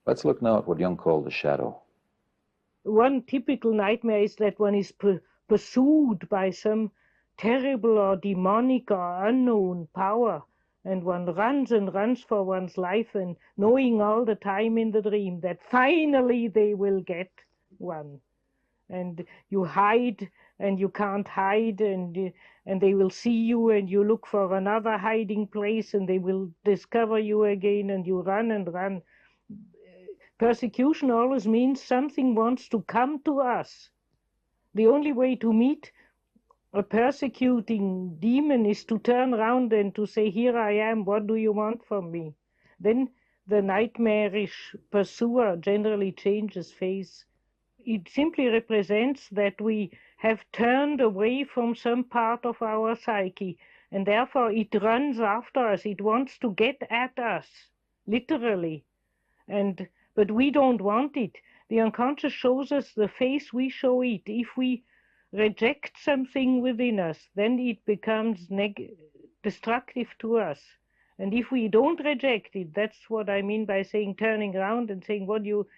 Let's look now at what Jung called the shadow. One typical nightmare is that one is pursued by some terrible or demonic or unknown power, and one runs and runs for one's life, and knowing all the time in the dream that finally they will get one. And you hide, and you can't hide, and they will see you, and you look for another hiding place, and they will discover you again, and you run and run. Persecution always means something wants to come to us. The only way to meet a persecuting demon is to turn around and to say, here I am, what do you want from me? Then the nightmarish pursuer generally changes face. It simply represents that we have turned away from some part of our psyche, and therefore it runs after us. It wants to get at us, literally. But we don't want it. The unconscious shows us the face we show it. If we reject something within us, then it becomes destructive to us. And if we don't reject it, that's what I mean by saying turning around and saying,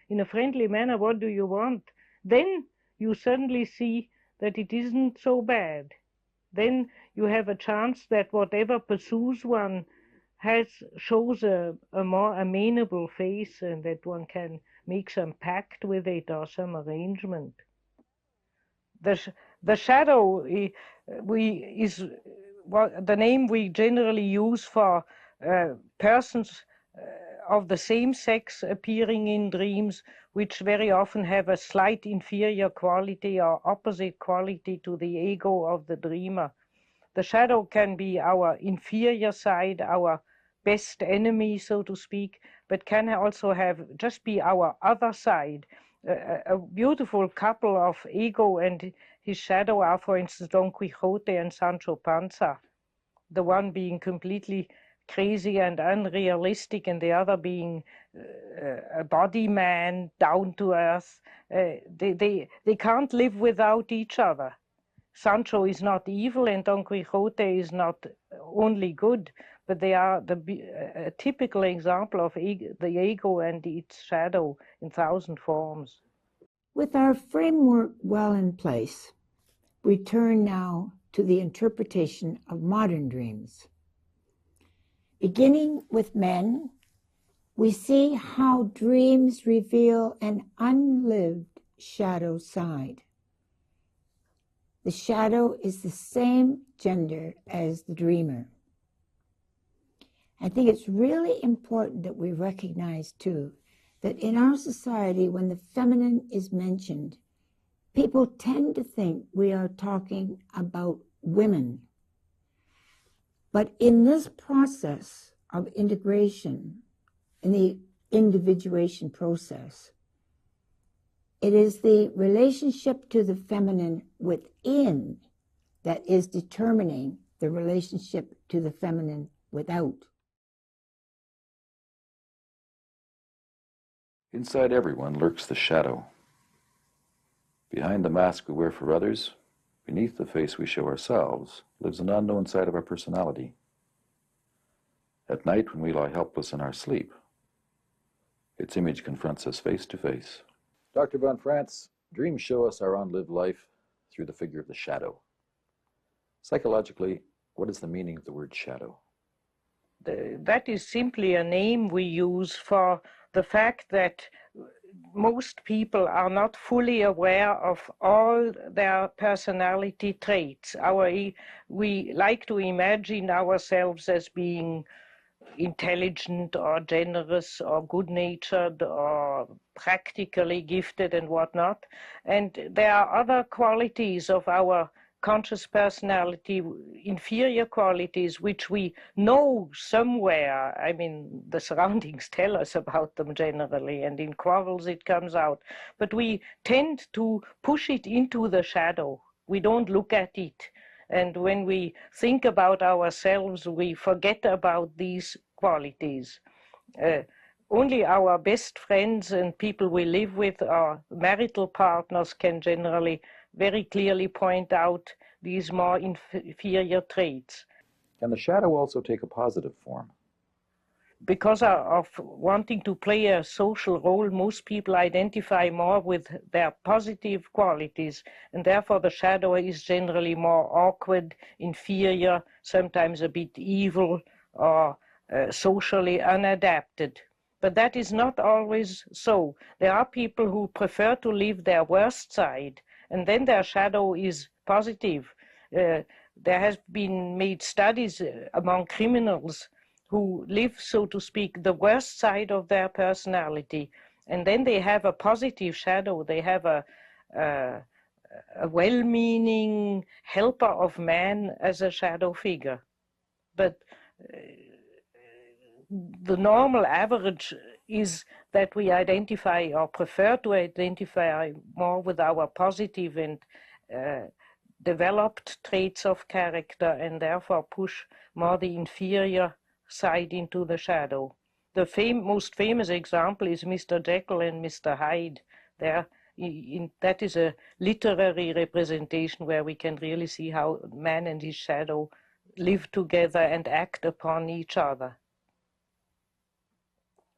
in a friendly manner, what do you want? Then you suddenly see that it isn't so bad. Then you have a chance that whatever pursues one shows a more amenable face, and that one can make some pact with it or some arrangement. The shadow is the name we generally use for persons of the same sex appearing in dreams, which very often have a slight inferior quality or opposite quality to the ego of the dreamer. The shadow can be our inferior side, our best enemy, so to speak, but can also just be our other side. A beautiful couple of ego and his shadow are, for instance, Don Quixote and Sancho Panza, the one being completely crazy and unrealistic, and the other being a body man, down to earth. They can't live without each other. Sancho is not evil and Don Quixote is not only good, but they are a typical example of the ego and its shadow in 1,000 forms. With our framework well in place, we turn now to the interpretation of modern dreams. Beginning with men, we see how dreams reveal an unlived shadow side. The shadow is the same gender as the dreamer. I think it's really important that we recognize, too, that in our society, when the feminine is mentioned, people tend to think we are talking about women. But in this process of integration, in the individuation process, it is the relationship to the feminine within that is determining the relationship to the feminine without. Inside everyone lurks the shadow. Behind the mask we wear for others, beneath the face we show ourselves, lives an unknown side of our personality. At night, when we lie helpless in our sleep, its image confronts us face to face. Dr. von Franz, dreams show us our unlived life through the figure of the shadow. Psychologically, what is the meaning of the word shadow? That is simply a name we use for the fact that most people are not fully aware of all their personality traits. We like to imagine ourselves as being intelligent or generous or good-natured or practically gifted and whatnot. And there are other qualities of our conscious personality, inferior qualities, which we know somewhere. I mean, the surroundings tell us about them generally, and in quarrels it comes out. But we tend to push it into the shadow. We don't look at it. And when we think about ourselves, we forget about these qualities. Only our best friends and people we live with, our marital partners, can generally very clearly point out these more inferior traits. Can the shadow also take a positive form? because of wanting to play a social role, most people identify more with their positive qualities, and therefore the shadow is generally more awkward, inferior, sometimes a bit evil, or socially unadapted. But that is not always so. There are people who prefer to live their worst side, and then their shadow is positive. There has been made studies among criminals who live, so to speak, the worst side of their personality, and then they have a positive shadow. They have a well-meaning helper of man as a shadow figure. But the normal average is that we identify or prefer to identify more with our positive and developed traits of character, and therefore push more the inferior side into the shadow. The most famous example is Mr. Jekyll and Mr. Hyde. That is a literary representation where we can really see how man and his shadow live together and act upon each other.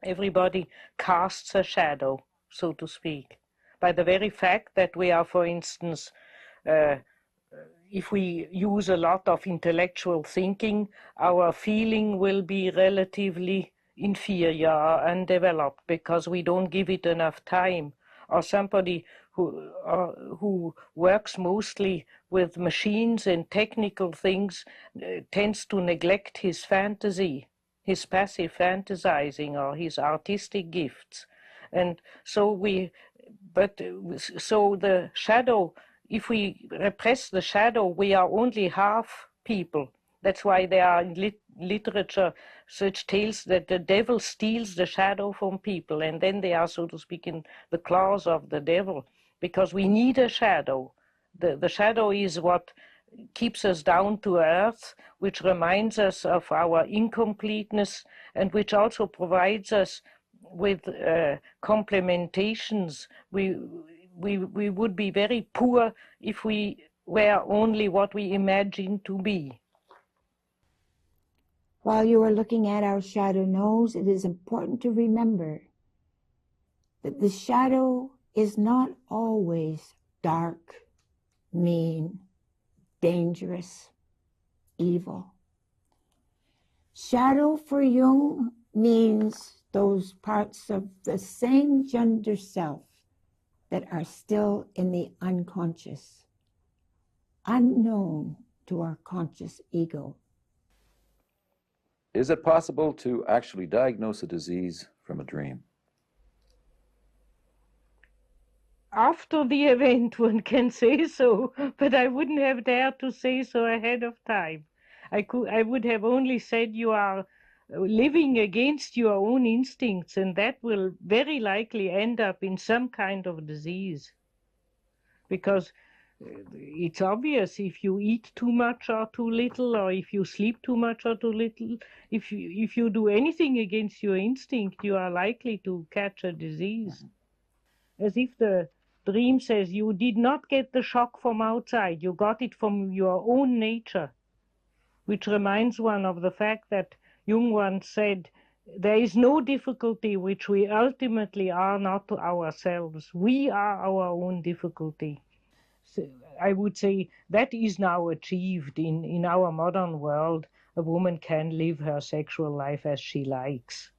Everybody casts a shadow, so to speak, by the very fact that we are, for instance, if we use a lot of intellectual thinking, our feeling will be relatively inferior or undeveloped because we don't give it enough time. Or somebody who works mostly with machines and technical things tends to neglect his fantasy, his passive fantasizing, or his artistic gifts. And so so the shadow, if we repress the shadow, we are only half people. That's why there are in literature such tales that the devil steals the shadow from people, and then they are, so to speak, in the claws of the devil, because we need a shadow. The shadow is what keeps us down to earth, which reminds us of our incompleteness, and which also provides us with complementations. We would be very poor if we were only what we imagine to be. While you are looking at our shadow nose, it is important to remember that the shadow is not always dark, mean, dangerous, evil. Shadow for Jung means those parts of the same gender self that are still in the unconscious, unknown to our conscious ego. Is it possible to actually diagnose a disease from a dream? After the event, one can say so, but I wouldn't have dared to say so ahead of time. I would have only said you are living against your own instincts, and that will very likely end up in some kind of disease. Because it's obvious, if you eat too much or too little, or if you sleep too much or too little, if you do anything against your instinct, you are likely to catch a disease. As if the dream says you did not get the shock from outside, you got it from your own nature, which reminds one of the fact that Jung once said, there is no difficulty which we ultimately are not to ourselves. We are our own difficulty. So I would say that is now achieved in our modern world. A woman can live her sexual life as she likes.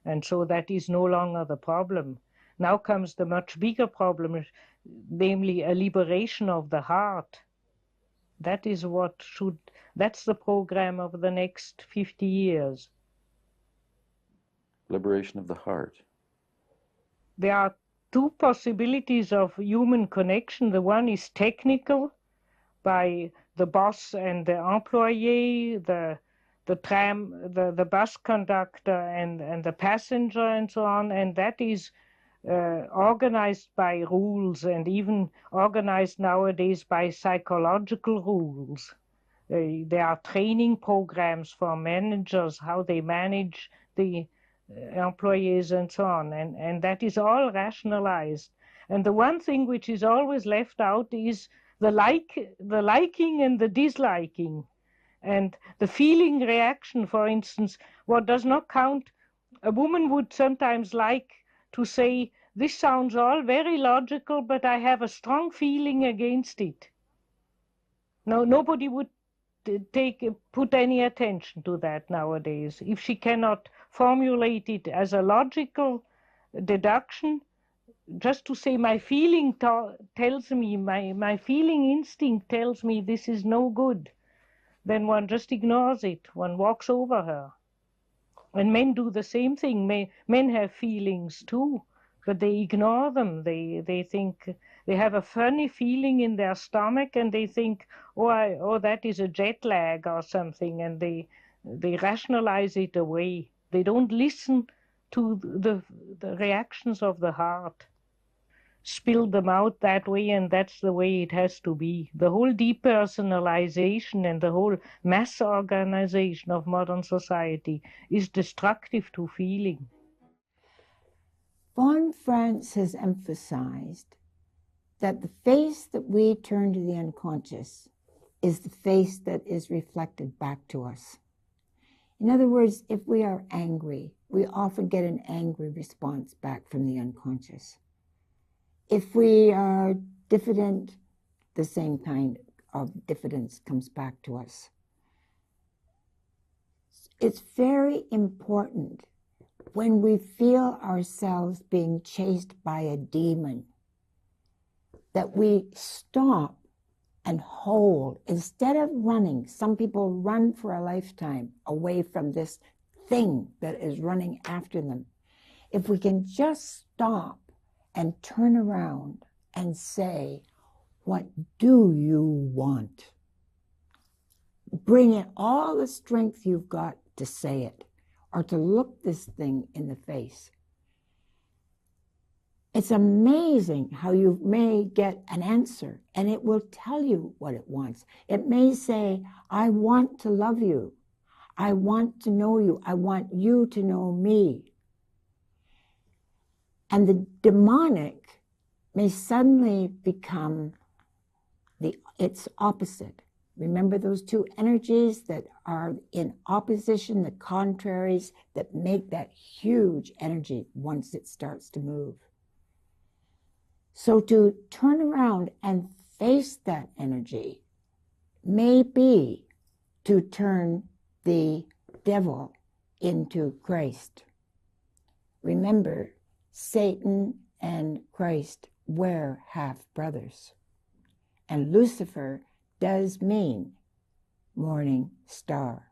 And so that is no longer the problem. Now comes the much bigger problem, namely a liberation of the heart. That is that's the program of the next 50 years. Liberation of the heart. There are two possibilities of human connection. The one is technical, by the boss and the employee, the bus conductor and the passenger and so on, and that is organized by rules, and even organized nowadays by psychological rules. There are training programs for managers, how they manage the employees and so on, and that is all rationalized. And the one thing which is always left out is the liking and the disliking, and the feeling reaction. For instance, what does not count A woman would sometimes like to say, this sounds all very logical, but I have a strong feeling against it. No, nobody would put any attention to that nowadays. If she cannot formulate it as a logical deduction, just to say my feeling tells me, my feeling instinct tells me this is no good, then one just ignores it. One walks over her. And men do the same thing. Men have feelings too, but they ignore them. They think they have a funny feeling in their stomach, and they think, oh, that is a jet lag or something, and they rationalize it away. They don't listen to the reactions of the heart. Spill them out that way, and that's the way it has to be. The whole depersonalization and the whole mass organization of modern society is destructive to feeling. Von Franz has emphasized that the face that we turn to the unconscious is the face that is reflected back to us. In other words, if we are angry, we often get an angry response back from the unconscious. If we are diffident, the same kind of diffidence comes back to us. It's very important when we feel ourselves being chased by a demon that we stop and hold. Instead of running, some people run for a lifetime away from this thing that is running after them. If we can just stop and turn around and say, what do you want? Bring in all the strength you've got to say it or to look this thing in the face. It's amazing how you may get an answer and it will tell you what it wants. It may say, I want to love you. I want to know you. I want you to know me. And the demonic may suddenly become its opposite. Remember those two energies that are in opposition, the contraries that make that huge energy once it starts to move. So to turn around and face that energy may be to turn the devil into Christ. Remember, Satan and Christ were half brothers. And Lucifer does mean morning star.